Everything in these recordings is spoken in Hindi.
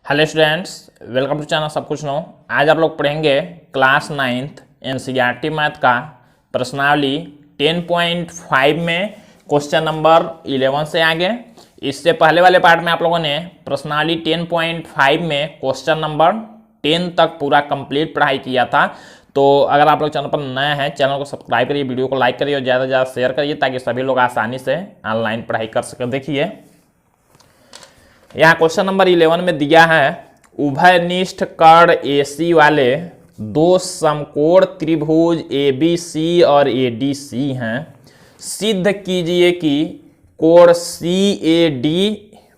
Hello students, welcome to channel सब कुछ नो। आज आप लोग पढ़ेंगे क्लास 9th एनसीईआरटी मैथ का प्रश्नावली 10.5 में क्वेश्चन नंबर 11 से आगे। इससे पहले वाले पार्ट में आप लोगों ने प्रश्नावली 10.5 में क्वेश्चन नंबर 10 तक पूरा कंप्लीट पढ़ाई किया था। तो अगर आप लोग चैनल पर नए हैं, चैनल को सब्सक्राइब करिए, वीडियो को लाइक करिए और ज़्यादा से ज़्यादा शेयर करिए ताकि सभी लोग आसानी से ऑनलाइन पढ़ाई कर सकें। देखिए यहाँ क्वेश्चन नंबर 11 में दिया है, उभयनिष्ठ कर्ण AC वाले दो समकोण त्रिभुज ABC और ADC हैं। सिद्ध कीजिए कि कोण CAD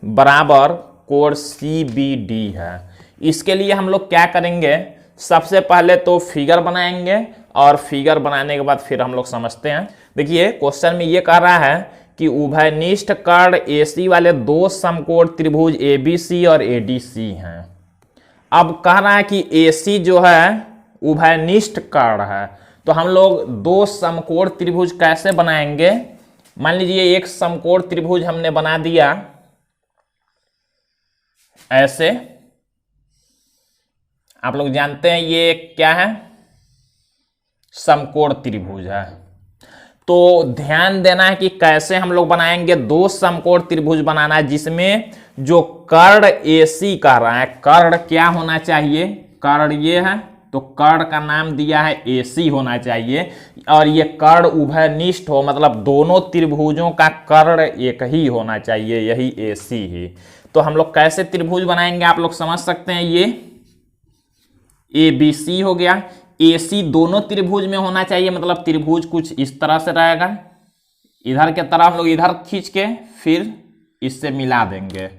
बराबर कोण CBD है। इसके लिए हम लोग क्या करेंगे, सबसे पहले तो फिगर बनाएंगे और फिगर बनाने के बाद फिर हम लोग समझते हैं। देखिए क्वेश्चन में ये कह रहा है कि उभयनिष्ठ कर्ण AC वाले दो समकोण त्रिभुज ABC और ADC हैं। अब कह रहा है कि AC जो है उभयनिष्ठ कर्ण है, तो हम लोग दो समकोण त्रिभुज कैसे बनाएंगे। मान लीजिए एक समकोण त्रिभुज हमने बना दिया ऐसे। आप लोग जानते हैं ये क्या है, समकोण त्रिभुज है। तो ध्यान देना है कि कैसे हम लोग बनाएंगे। दो समकोण त्रिभुज बनाना है जिसमें जो कर्ण AC कर रहा है, कर्ण क्या होना चाहिए, कर्ण ये है तो कर्ण का नाम दिया है AC होना चाहिए। और ये कर्ण उभयनिष्ठ हो, मतलब दोनों त्रिभुजों का कर्ण एक ही होना चाहिए, यही AC ही। तो हम लोग कैसे त्रिभुज बनाएंगे आप लोग समझ सकते हैं। ये ABC हो गया, AC दोनों त्रिभुज में होना चाहिए, मतलब त्रिभुज कुछ इस तरह से रहेगा। इधर के तरह हम लोग इधर खींच के फिर इससे मिला देंगे।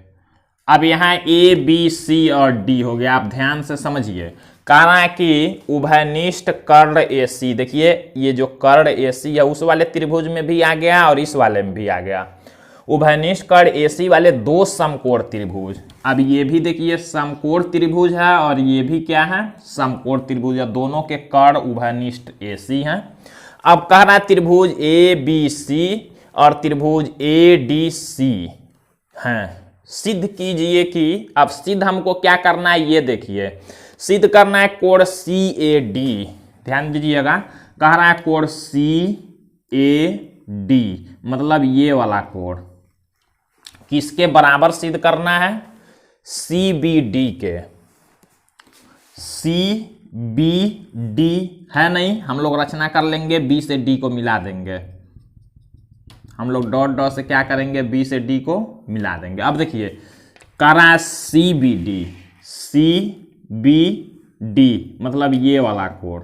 अब यहाँ ABC और D हो गया। आप ध्यान से समझिए, कह रहा है कि उभयनिष्ठ कर्ण AC। देखिए ये जो कर्ण AC है उस वाले त्रिभुज में भी आ गया और इस वाले में भी आ गया। उभयनिष्ठ कर्ण AC वाले दो समकोण त्रिभुज। अब ये भी देखिए समकोण त्रिभुज है और ये भी क्या है, समकोण त्रिभुज है। दोनों के कर्ण उभयनिष्ठ AC हैं। अब कह रहा है त्रिभुज ABC और त्रिभुज ADC हैं। सिद्ध कीजिए कि, अब सिद्ध हमको क्या करना है ये देखिए, सिद्ध करना है कोण CAD। ध्यान दीजिएगा, कह रहा है कोण CAD मतलब ये वाला कोण किसके बराबर सिद्ध करना है, CBD के। CBD है नहीं, हम लोग रचना कर लेंगे, B से D को मिला देंगे। हम लोग डॉट डॉट से क्या करेंगे, B से D को मिला देंगे। अब देखिए कह रहा है CBD, CBD मतलब ये वाला कोण।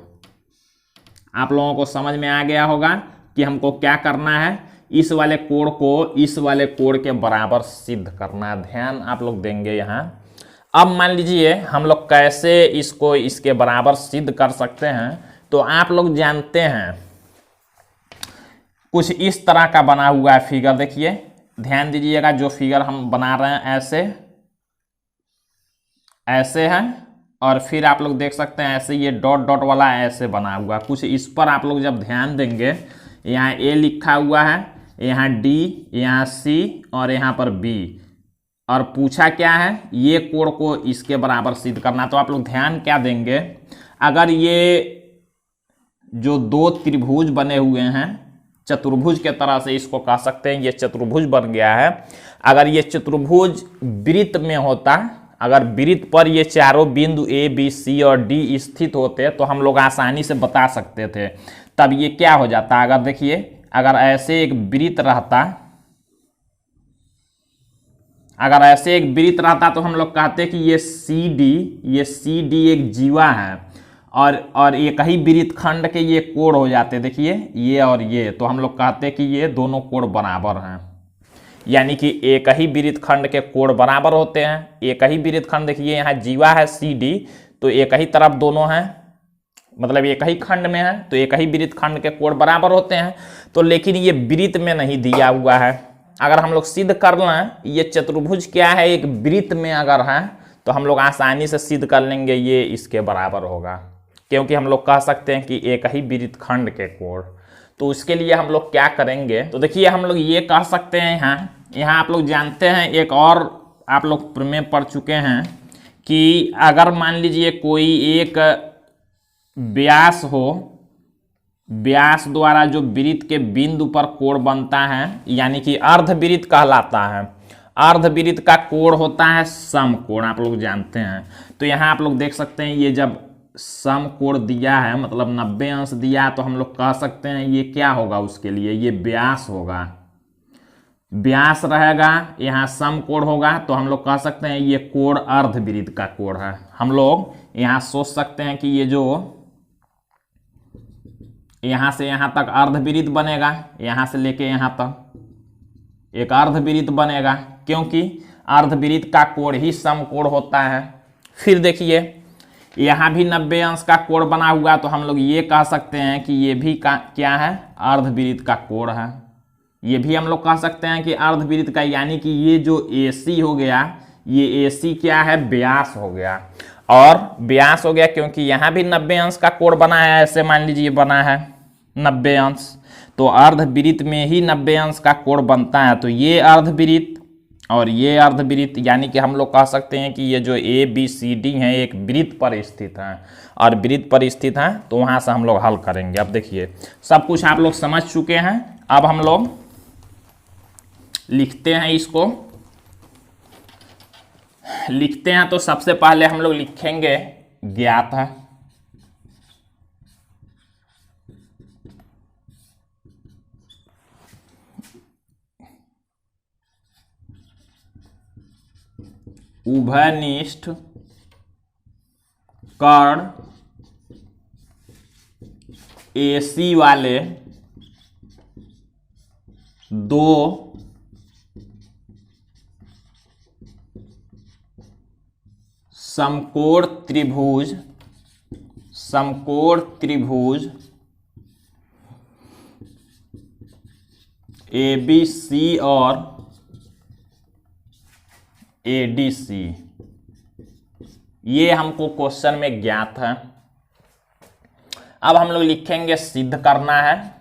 आप लोगों को समझ में आ गया होगा कि हमको क्या करना है, इस वाले कोण को इस वाले कोण के बराबर सिद्ध करना है। ध्यान आप लोग देंगे यहाँ। अब मान लीजिए हम लोग कैसे इसको इसके बराबर सिद्ध कर सकते हैं। तो आप लोग जानते हैं कुछ इस तरह का बना हुआ है फिगर। देखिए ध्यान दीजिएगा, जो फिगर हम बना रहे हैं ऐसे है और फिर आप लोग देख सकते हैं ऐसे ये डॉट डॉट वाला ऐसे बना हुआ कुछ। इस पर आप लोग जब ध्यान देंगे, यहाँ A लिखा हुआ है, यहाँ D, यहाँ C और यहाँ पर B, और पूछा क्या है, ये कोण को इसके बराबर सिद्ध करना। तो आप लोग ध्यान क्या देंगे, अगर ये जो दो त्रिभुज बने हुए हैं, चतुर्भुज के तरह से इसको कह सकते हैं, ये चतुर्भुज बन गया है। अगर ये चतुर्भुज वृत्त में होता, अगर वृत्त पर ये चारों बिंदु A, B, C और D स्थित होते तो हम लोग आसानी से बता सकते थे। तब ये क्या हो जाता, अगर देखिए अगर ऐसे एक वृत्त रहता, अगर ऐसे एक वृत्त रहता तो हम लोग कहते कि ये CD एक जीवा है और एक ही वृत्त खंड के ये कोण हो जाते। देखिए ये और ये, तो हम लोग कहते कि ये दोनों कोण बराबर हैं। यानी कि एक ही वृत्त खंड के कोण बराबर होते हैं। एक ही वृत्त खंड, देखिए यहाँ जीवा है CD, तो एक ही तरफ दोनों हैं, मतलब एक ही खंड में है तो एक ही वृत्त खंड के कोण बराबर होते हैं। तो लेकिन ये वृत्त में नहीं दिया हुआ है। अगर हम लोग सिद्ध कर लें ये चतुर्भुज क्या है, एक वृत्त में अगर है तो हम लोग आसानी से सिद्ध कर लेंगे ये इसके बराबर होगा, क्योंकि हम लोग कह सकते हैं कि एक ही वृत्त खंड के कोण। तो उसके लिए हम लोग क्या करेंगे, तो देखिए हम लोग ये कह सकते हैं, यहाँ आप लोग जानते हैं एक और आप लोग में पढ़ चुके हैं कि अगर मान लीजिए कोई एक व्यास हो, व्यास द्वारा जो वृत्त के बिंदु पर कोण बनता है यानी कि अर्धवृत्त कहलाता है। अर्धवृत्त का कोण होता है समकोण, आप लोग जानते हैं। तो यहाँ आप लोग देख सकते हैं ये जब समकोण दिया है मतलब 90 अंश दिया तो हम लोग कह सकते हैं ये क्या होगा, उसके लिए ये व्यास होगा। व्यास रहेगा, यहाँ समकोण होगा तो हम लोग कह सकते हैं ये कोण अर्धवृत्त का कोण है। हम लोग यहाँ सोच सकते हैं कि ये जो यहाँ से यहाँ तक अर्धवृत्त बनेगा, यहाँ से लेके यहाँ तक एक अर्धवृत्त बनेगा, क्योंकि अर्धवृत्त का कोण ही समकोण होता है। फिर देखिए यहाँ भी 90 अंश का कोण बना हुआ तो हम लोग ये कह सकते हैं कि ये भी क्या है, अर्धवृत्त का कोण है। ये भी हम लोग कह सकते हैं कि अर्धवृत्त का, यानी कि ये जो AC हो गया, ये AC क्या है, व्यास हो गया। और व्यास हो गया क्योंकि यहाँ भी 90 अंश का कोण बना है, ऐसे मान लीजिए बना है 90 अंश, तो अर्धवृत्त में ही 90 अंश का कोण बनता है। तो ये अर्धवृत्त और ये अर्धवृत्त, यानी कि हम लोग कह सकते हैं कि ये जो ABCD है एक वृत्त पर स्थित है, और वृत्त पर स्थित है तो वहां से हम लोग हल करेंगे। अब देखिए सब कुछ आप लोग समझ चुके हैं, अब हम लोग लिखते हैं, इसको लिखते हैं। तो सबसे पहले हम लोग लिखेंगे ज्ञात है, उभयनिष्ठ कर्ण AC वाले दो समकोण त्रिभुज ABC और ADC, ये हमको क्वेश्चन में ज्ञात है। अब हम लोग लिखेंगे सिद्ध करना है।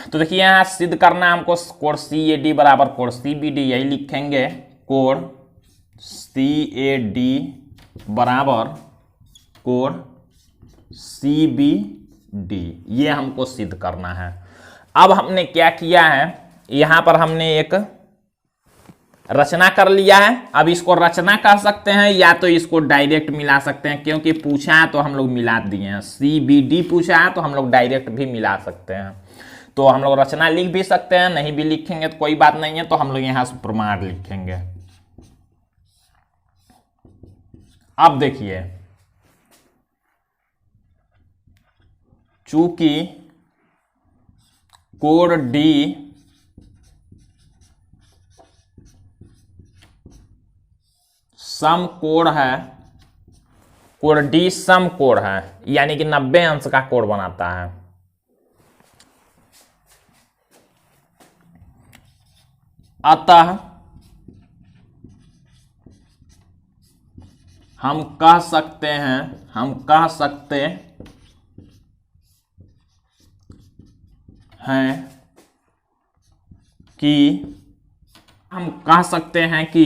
तो देखिए यहाँ सिद्ध करना हमको कोण CAD बराबर कोण CBD, यही लिखेंगे कोण CAD बराबर कोण CBD, ये हमको सिद्ध करना है। अब हमने क्या किया है, यहां पर हमने एक रचना कर लिया है। अब इसको रचना कर सकते हैं या तो इसको डायरेक्ट मिला सकते हैं, क्योंकि पूछा है तो हम लोग मिला दिए हैं। CBD पूछा है तो हम लोग डायरेक्ट भी मिला सकते हैं। तो हम लोग रचना लिख भी सकते हैं, नहीं भी लिखेंगे तो कोई बात नहीं है, तो हम लोग यहां से प्रमाण लिखेंगे। अब देखिए चूंकि कोण D समकोण है, कोण D समकोण है यानी कि 90 अंश का कोण बनाता है। अतः हम कह सकते हैं कि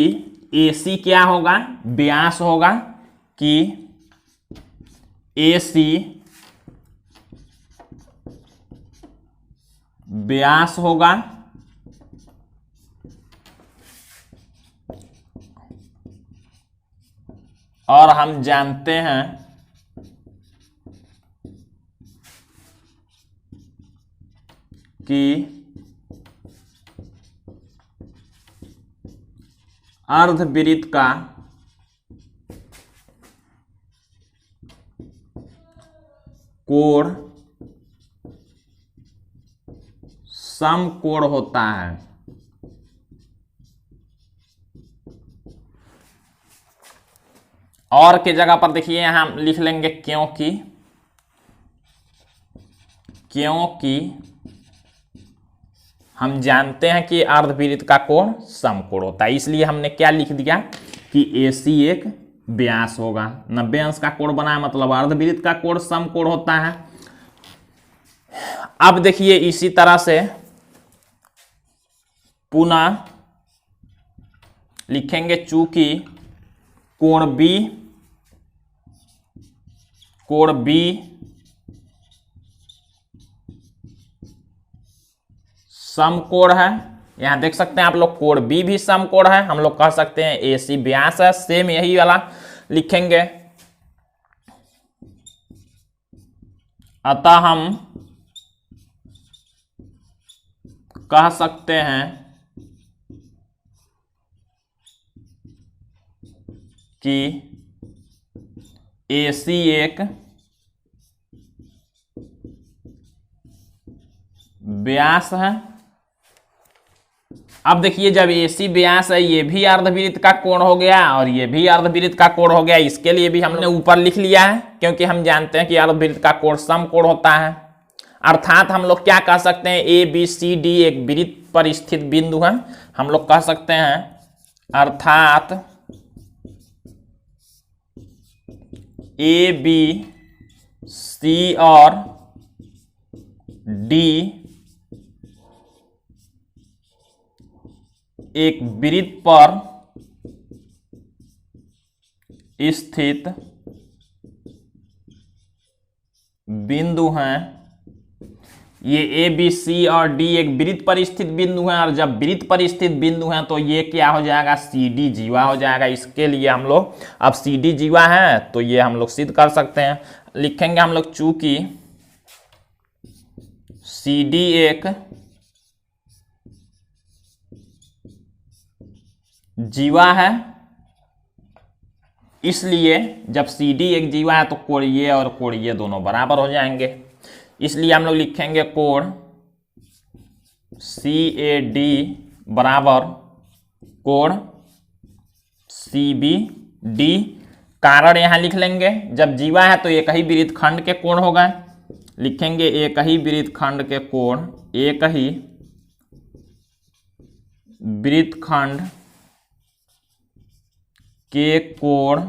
AC क्या होगा, व्यास होगा, कि AC व्यास होगा और हम जानते हैं कि अर्धवृत्त का कोण समकोण होता है। और के जगह पर देखिए यहां हम लिख लेंगे क्योंकि हम जानते हैं कि अर्धवृत्त का कोण समकोण होता है, इसलिए हमने क्या लिख दिया कि AC एक व्यास होगा। 90 अंश का कोण बना है मतलब अर्धवृत्त का कोण समकोण होता है। अब देखिए इसी तरह से पुनः लिखेंगे चूंकि कोण बी समकोण है। यहां देख सकते हैं आप लोग कोण बी भी समकोण है, हम लोग कह सकते हैं AC व्यास है, सेम यही वाला लिखेंगे। अतः हम कह सकते हैं कि AC एक व्यास है। अब देखिए जब AC व्यास है, ये भी अर्धवृत्त का कोण हो गया और ये भी अर्धवृत्त का कोण हो गया। इसके लिए भी हमने ऊपर लिख लिया है क्योंकि हम जानते हैं कि अर्धवृत्त का कोण समकोण होता है। अर्थात हम लोग क्या कह सकते हैं, ABCD एक वृत्त पर स्थित बिंदु है। हम लोग कह सकते हैं अर्थात ABC और D एक वृत्त पर स्थित बिंदु हैं। ये ABC और D एक वृत्त पर स्थित बिंदु हैं और जब वृत्त पर स्थित बिंदु हैं तो ये क्या हो जाएगा, CD जीवा हो जाएगा। इसके लिए हम लोग अब CD जीवा है तो ये हम लोग सिद्ध कर सकते हैं। लिखेंगे हम लोग चूंकि CD एक जीवा है, इसलिए जब CD एक जीवा है तो कोण ये और कोण ये दोनों बराबर हो जाएंगे। इसलिए हम लोग लिखेंगे कोण CAD बराबर कोण CBD। कारण यहां लिख लेंगे, जब जीवा है तो एक ही वृत्त खंड के कोण होगा। लिखेंगे एक ही वृत्त खंड के कोण, एक ही वृत्त खंड के कोण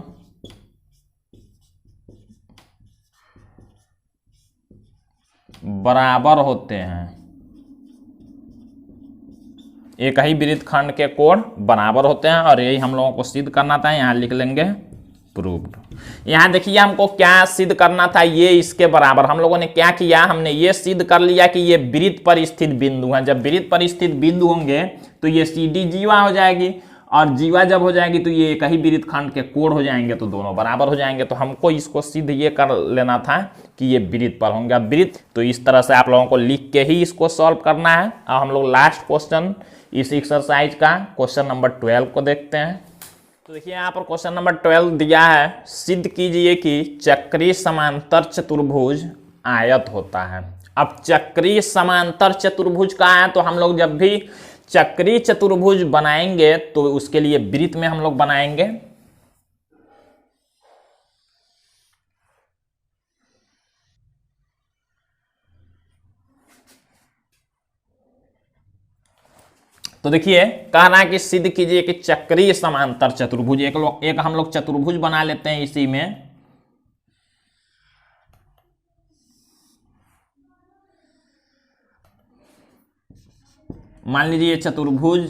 बराबर होते हैं। एक ही वृत्त खंड के कोण बराबर होते हैं और यही हम लोगों को सिद्ध करना था। यहां लिख लेंगे प्रूव्ड। यहां देखिए हमको क्या सिद्ध करना था, ये इसके बराबर। हम लोगों ने क्या किया, हमने ये सिद्ध कर लिया कि ये वृत्त पर स्थित बिंदु है। जब वृत्त पर स्थित बिंदु होंगे तो ये CD जीवा हो जाएगी और जीवा जब हो जाएगी तो ये एक ही वृत्त खंड के कोण हो जाएंगे तो दोनों बराबर हो जाएंगे। तो हमको इसको सिद्ध ये कर लेना था कि ये वृत्त पर होंगे। वृत्त तो इस तरह से आप लोगों को लिख के ही इसको सॉल्व करना है। अब हम लोग लास्ट क्वेश्चन इस एक्सरसाइज का क्वेश्चन नंबर 12 को देखते हैं। तो देखिए यहाँ पर क्वेश्चन नंबर 12 दिया है, सिद्ध कीजिए कि चक्रीय समांतर चतुर्भुज आयत होता है। अब चक्रीय समांतर चतुर्भुज का है तो हम लोग जब भी चक्रीय चतुर्भुज बनाएंगे तो उसके लिए वृत्त में हम लोग बनाएंगे। तो देखिए कह रहा है कि सिद्ध कीजिए कि चक्रीय समांतर चतुर्भुज, एक हम लोग चतुर्भुज बना लेते हैं। इसी में मान लीजिए चतुर्भुज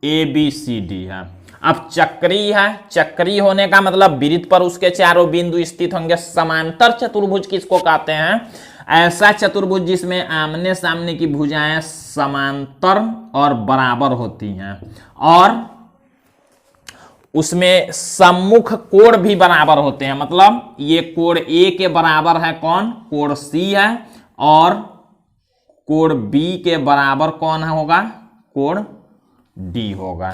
ABCD है। अब चक्रीय है, चक्रीय होने का मतलब वृत्त पर उसके चारों बिंदु स्थित होंगे। समांतर चतुर्भुज किसको कहते हैं, ऐसा चतुर्भुज जिसमें आमने सामने की भुजाएं समांतर और बराबर होती हैं और उसमें सम्मुख कोण भी बराबर होते हैं। मतलब ये कोण A के बराबर है कौन, कोण C है, और कोण B के बराबर कौन होगा, कोण D होगा।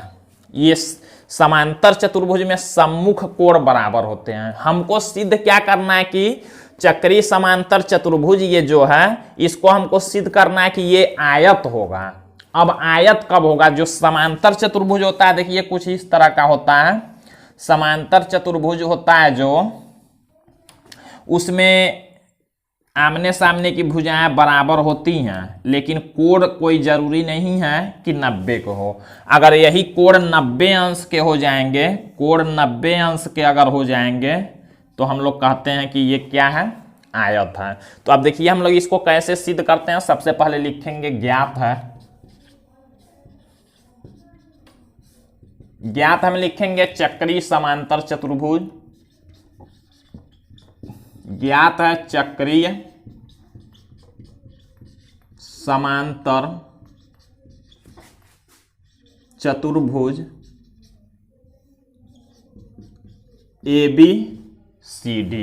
ये समांतर चतुर्भुज में सम्मुख कोण बराबर होते हैं। हमको सिद्ध क्या करना है कि चक्रीय समांतर चतुर्भुज ये जो है इसको हमको सिद्ध करना है कि ये आयत होगा। अब आयत कब होगा, जो समांतर चतुर्भुज होता है देखिए कुछ इस तरह का होता है। समांतर चतुर्भुज होता है जो उसमें आमने सामने की भुजाएं बराबर होती हैं लेकिन कोण कोई जरूरी नहीं है कि 90 को हो। अगर यही कोण 90 अंश के हो जाएंगे, कोण 90 अंश के अगर हो जाएंगे तो हम लोग कहते हैं कि ये क्या है, आयत है। तो अब देखिए हम लोग इसको कैसे सिद्ध करते हैं। सबसे पहले लिखेंगे ज्ञात है, ज्ञात हम लिखेंगे चक्रीय समांतर चतुर्भुज, ज्ञात है चक्रीय समांतर चतुर्भुज ABCD।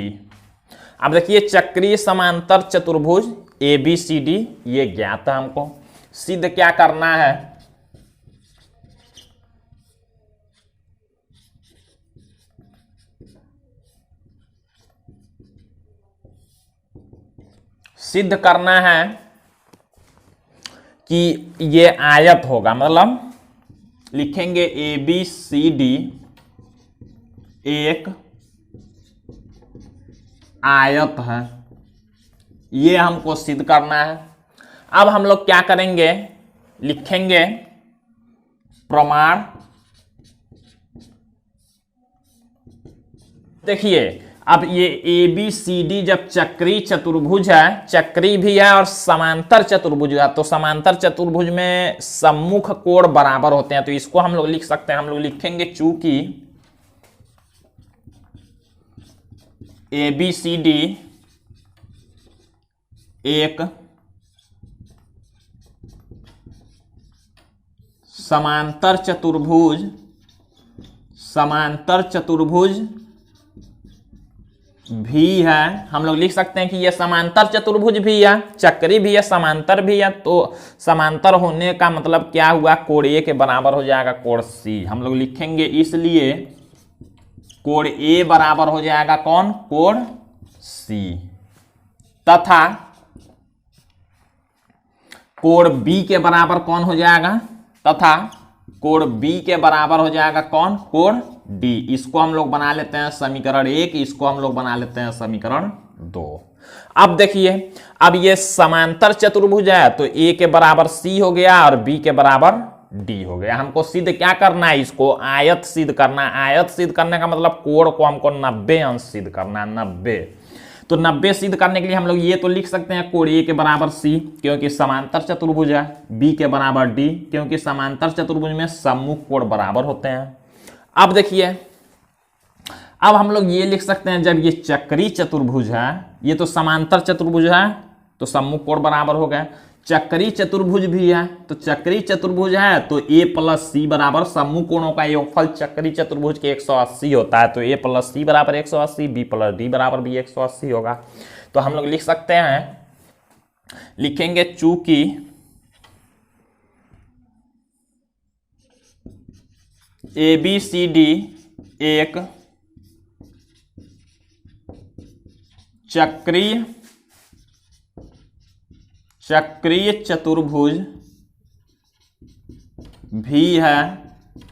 अब देखिए चक्रीय समांतर चतुर्भुज ABCD ये ज्ञात है, हमको सिद्ध क्या करना है, सिद्ध करना है कि ये आयत होगा, मतलब लिखेंगे ABCD एक आयत है, ये हमको सिद्ध करना है। अब हम लोग क्या करेंगे, लिखेंगे प्रमाण। देखिए अब ये ABCD जब चक्रीय चतुर्भुज है, चक्रीय भी है और समांतर चतुर्भुज है, तो समांतर चतुर्भुज में सम्मुख कोण बराबर होते हैं, तो इसको हम लोग लिख सकते हैं। हम लोग लिखेंगे चूंकि ABCD एक समांतर चतुर्भुज, समांतर चतुर्भुज भी है, हम लोग लिख सकते हैं कि यह समांतर चतुर्भुज भी है, चक्री भी है, समांतर भी है। तो समांतर होने का मतलब क्या हुआ, कोण A के बराबर हो जाएगा कोण C। हम लोग लिखेंगे इसलिए कोण A बराबर हो जाएगा कौन, कोण C, तथा कोण B के बराबर कौन हो जाएगा, तथा कोण B के बराबर हो जाएगा कौन, कोण D। इसको हम लोग बना लेते हैं समीकरण 1, इसको हम लोग बना लेते हैं समीकरण 2। अब देखिए अब ये समांतर चतुर्भुज है, तो A के बराबर C हो गया और B के बराबर D हो गया। हमको सिद्ध क्या करना है, इसको आयत सिद्ध करना है। आयत सिद्ध करने का मतलब कोण को हमको 90 अंश सिद्ध करना है, 90। तो 90 सिद्ध करने के लिए हम लोग ये तो लिख सकते हैं कोण A के बराबर C क्योंकि समांतर चतुर्भुज है, B के बराबर D क्योंकि समांतर चतुर्भुज में सम्मुख कोण बराबर होते हैं। अब देखिए अब हम लोग ये लिख सकते हैं, जब ये चक्रीय चतुर्भुज है, ये तो समांतर चतुर्भुज है तो सम्मुख कोण बराबर हो गए, चक्रीय चतुर्भुज भी है, तो चक्रीय चतुर्भुज है तो A प्लस C बराबर सम्मुख कोणों का योगफल चक्रीय चतुर्भुज के 180 होता है, तो A प्लस C बराबर 180, B प्लस D बराबर भी 180 होगा। तो हम लोग लिख सकते हैं, लिखेंगे चूंकि ABCD एक चक्रीय चतुर्भुज भी है,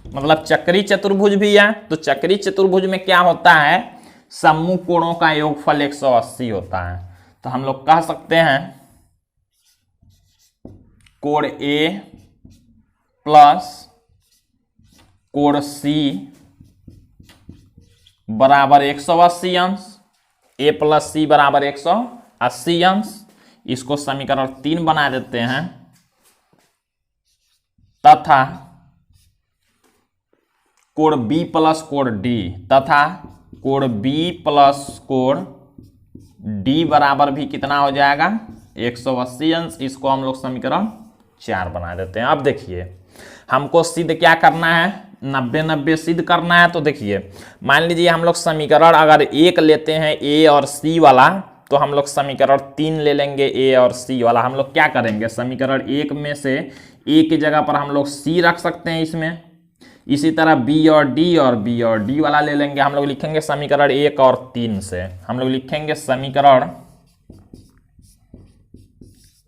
मतलब चक्रीय चतुर्भुज भी है, तो चक्रीय चतुर्भुज में क्या होता है, सम्मुख कोणों का योगफल 180 होता है। तो हम लोग कह सकते हैं कोण A प्लस कोण C बराबर 180 अंश, A प्लस C बराबर 180 अंश। इसको समीकरण 3 बना देते हैं, तथा कोण B प्लस कोण D, तथा कोण B प्लस कोण D बराबर भी कितना हो जाएगा, 180 अंश। इसको हम लोग समीकरण 4 बना देते हैं। अब देखिए हमको सिद्ध क्या करना है, 90-90 सिद्ध करना है। तो देखिए मान लीजिए हम लोग समीकरण अगर 1 लेते हैं A और C वाला, तो हम लोग समीकरण 3 ले लेंगे A और C वाला। हम लोग क्या करेंगे, समीकरण 1 में से A की जगह पर हम लोग C रख सकते हैं इसमें, इसी तरह B और B और D वाला ले लेंगे। हम लोग लिखेंगे समीकरण 1 और 3 से, हम लोग लिखेंगे समीकरण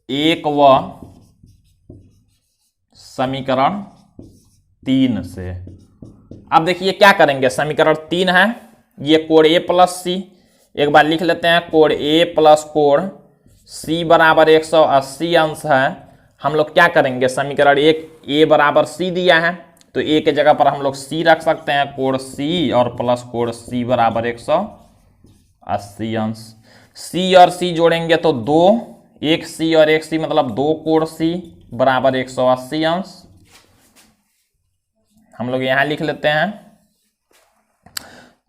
1 व समीकरण 3 से। अब देखिए क्या करेंगे, समीकरण 3 है, ये कोण A प्लस C, एक बार लिख लेते हैं, कोण A प्लस कोण C बराबर 180 अंश है। हम लोग क्या करेंगे, समीकरण 1 A बराबर C दिया है, तो A के जगह पर हम लोग C रख सकते हैं, कोण C और प्लस कोण C बराबर 180 अंश। सी और सी जोड़ेंगे तो 2, एक सी और एक सी मतलब 2 कोण सी बराबर 180 अंश। हम लोग यहां लिख लेते हैं,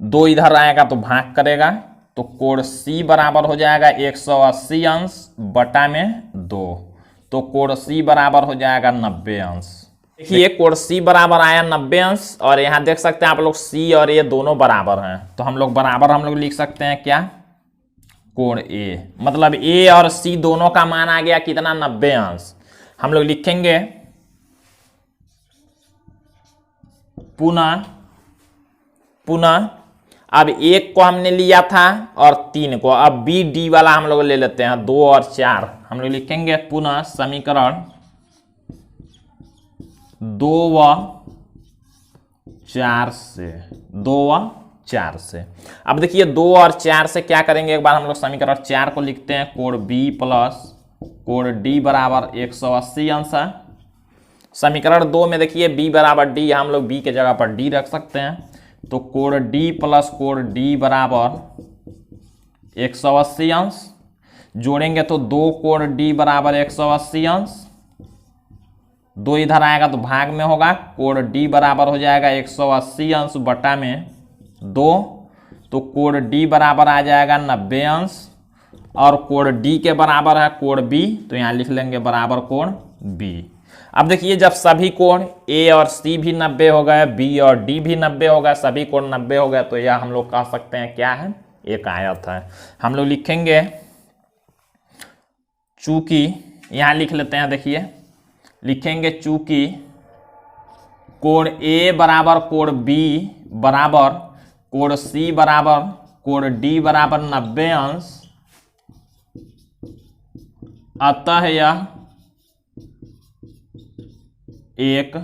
2 इधर आएगा तो भाग करेगा, तो कोण सी बराबर हो जाएगा 180 अंश बटा में 2, तो कोण सी बराबर हो जाएगा 90 अंश। देखिए कोण सी बराबर आया 90 अंश, और यहां देख सकते हैं आप लोग सी और ए दोनों बराबर हैं, तो हम लोग बराबर लिख सकते हैं क्या, कोण ए, मतलब ए और सी दोनों का मान आ गया कितना, 90 अंश। हम लोग लिखेंगे पुनः अब 1 को हमने लिया था और 3 को, अब बी डी वाला हम लोग ले लेते हैं, 2 और 4। हम लोग लिखेंगे पुनः समीकरण 2 व 4 से, 2 व 4 से। अब देखिए 2 और 4 से क्या करेंगे, एक बार हम लोग समीकरण 4 को लिखते हैं, कोण बी प्लस कोण डी बराबर 180 अंश है। समीकरण 2 में देखिए b बराबर d, हम लोग b के जगह पर d रख सकते हैं, तो कोण d प्लस कोण d बराबर 180 अंश। जोड़ेंगे तो 2 कोण d बराबर 180 अंश, 2 इधर आएगा तो भाग में होगा, कोण d बराबर हो जाएगा 180 अंश बटा में 2, तो कोण d बराबर आ जाएगा 90 अंश, और कोण d के बराबर है कोण b, तो यहां लिख लेंगे बराबर कोण b। अब देखिए जब सभी कोण A और C भी 90 हो गए, B और D भी 90 हो गए, सभी कोण 90 हो गए, तो यह हम लोग कह सकते हैं क्या है, एक आयत है। हम लोग लिखेंगे चूंकि, यहां लिख लेते हैं, देखिए लिखेंगे चूंकि कोण A बराबर कोण B बराबर कोण C बराबर कोण D बराबर 90 अंश, अतः यह एक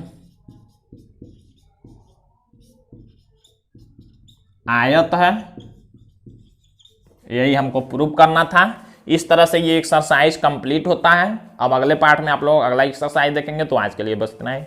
आयत है। यही हमको प्रूव करना था। इस तरह से ये एक्सरसाइज कंप्लीट होता है। अब अगले पार्ट में आप लोग अगला एक्सरसाइज देखेंगे। तो आज के लिए बस इतना ही।